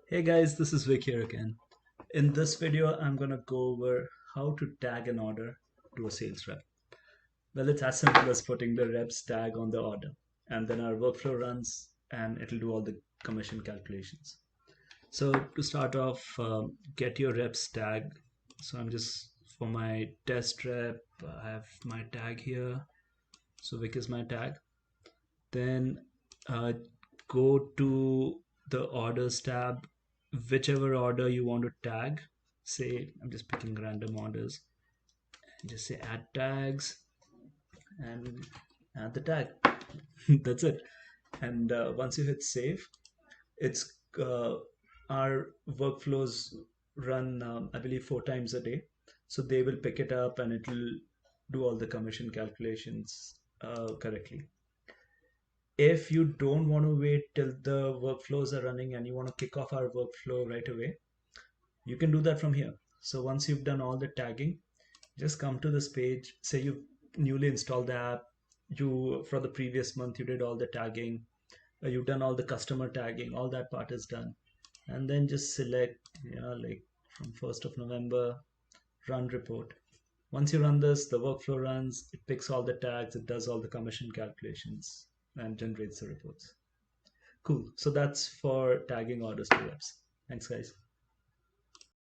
Hey guys, this is Vic here again. In this video, I'm gonna go over how to tag an order to a sales rep. Well, it's as simple as putting the rep's tag on the order, and then our workflow runs and it'll do all the commission calculations. So to start off, get your rep's tag. So I'm just for my test rep, I have my tag here. So Vic is my tag. Then uh, go to the orders tab, whichever order you want to tag. Say I'm just picking random orders, just say add tags and add the tag. That's it. And once you hit save, it's our workflows run, I believe, 4 times a day. So they will pick it up and it will do all the commission calculations correctly. If you don't want to wait till the workflows are running and you want to kick off our workflow right away, you can do that from here. So once you've done all the tagging, just come to this page. Say you've newly installed the app, you for the previous month you did all the tagging, you've done all the customer tagging, all that part is done. And then just select, like from 1st of November, run report. Once you run this, the workflow runs, it picks all the tags, it does all the commission calculations and generates the reports. Cool. So that's for tagging orders to reps. Thanks, guys.